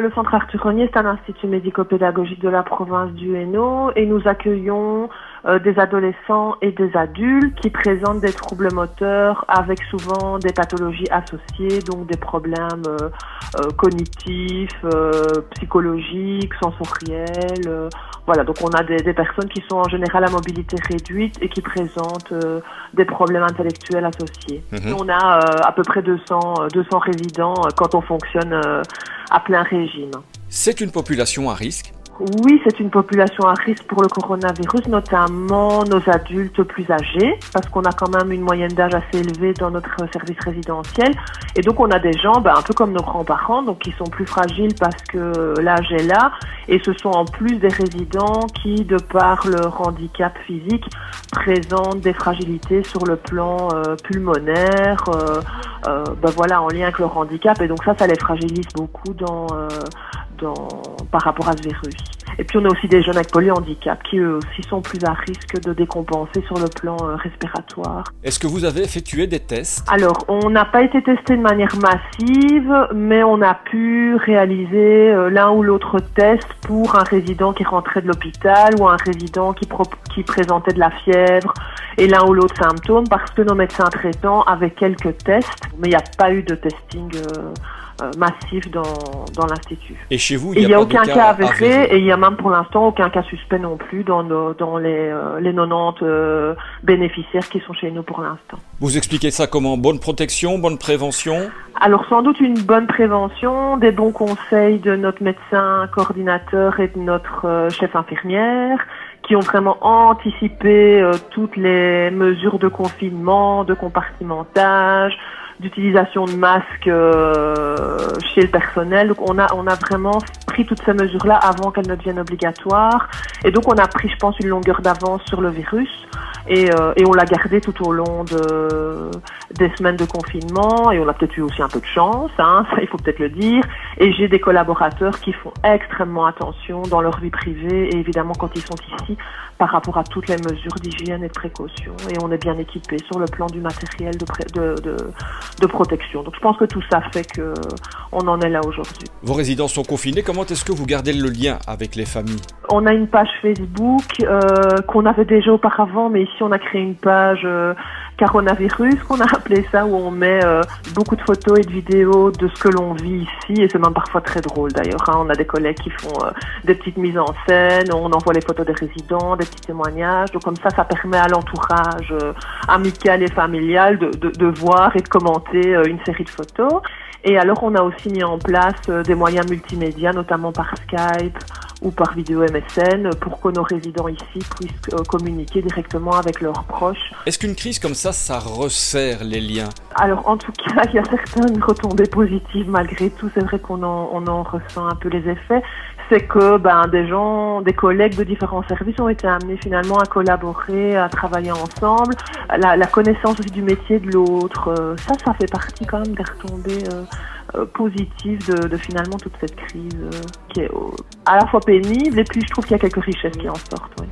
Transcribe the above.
Le centre Arthur Rognier, c'est un institut médico-pédagogique de la province du Hainaut et nous accueillons des adolescents et des adultes qui présentent des troubles moteurs avec souvent des pathologies associées, donc des problèmes cognitifs, psychologiques, sensoriels. Voilà, donc on a des personnes qui sont en général à mobilité réduite et qui présentent des problèmes intellectuels associés. Et on a à peu près 200 résidents quand on fonctionne à plein régime. C'est une population à risque ? Oui, c'est une population à risque pour le coronavirus, notamment nos adultes plus âgés, parce qu'on a quand même une moyenne d'âge assez élevée dans notre service résidentiel. Et donc, on a des gens, un peu comme nos grands-parents, donc qui sont plus fragiles parce que l'âge est là. Et ce sont en plus des résidents qui, de par leur handicap physique, présentent des fragilités sur le plan pulmonaire, en lien avec leur handicap. Et donc ça les fragilise beaucoup par rapport à ce virus. Et puis on a aussi des jeunes avec polyhandicap qui eux aussi sont plus à risque de décompenser sur le plan respiratoire. Est-ce que vous avez effectué des tests ? Alors on n'a pas été testé de manière massive, mais on a pu réaliser l'un ou l'autre test pour un résident qui rentrait de l'hôpital ou un résident qui présentait de la fièvre et l'un ou l'autre symptôme parce que nos médecins traitants avaient quelques tests, mais il n'y a pas eu de testing massif dans l'institut. Et chez vous, il n'y a aucun cas avéré et il n'y a même pour l'instant aucun cas suspect non plus dans les 90 bénéficiaires qui sont chez nous pour l'instant. Vous expliquez ça comment ? Bonne protection, bonne prévention ? Alors sans doute une bonne prévention, des bons conseils de notre médecin coordinateur et de notre chef infirmière qui ont vraiment anticipé toutes les mesures de confinement, de compartimentage, d'utilisation de masques chez le personnel. Donc on a vraiment pris toutes ces mesures-là avant qu'elles ne deviennent obligatoires. Et donc on a pris, je pense, une longueur d'avance sur le virus. Et on l'a gardé tout au long des semaines de confinement. Et on a peut-être eu aussi un peu de chance, ça il faut peut-être le dire. Et j'ai des collaborateurs qui font extrêmement attention dans leur vie privée et évidemment quand ils sont ici par rapport à toutes les mesures d'hygiène et de précaution. Et on est bien équipé sur le plan du matériel de protection. Donc je pense que tout ça fait que on en est là aujourd'hui. Vos résidents sont confinés. Comment est-ce que vous gardez le lien avec les familles ? On a une page Facebook qu'on avait déjà auparavant, mais ici on a créé une page coronavirus qu'on a appelé ça, où on met beaucoup de photos et de vidéos de ce que l'on vit ici, et c'est même parfois très drôle d'ailleurs. On a des collègues qui font des petites mises en scène, on envoie les photos des résidents, des petits témoignages, donc comme ça permet à l'entourage amical et familial de voir et de commenter une série de photos. Et alors on a aussi mis en place des moyens multimédia, notamment par Skype ou par vidéo MSN, pour que nos résidents ici puissent communiquer directement avec leurs proches. Est-ce qu'une crise comme ça resserre les liens ? Alors en tout cas, il y a certaines retombées positives malgré tout. C'est vrai qu'on en ressent un peu les effets. C'est que des collègues de différents services ont été amenés finalement à collaborer, à travailler ensemble. La connaissance aussi du métier de l'autre, ça fait partie quand même des retombées positives de finalement toute cette crise qui est à la fois pénible et puis je trouve qu'il y a quelques richesses qui en sortent. Oui.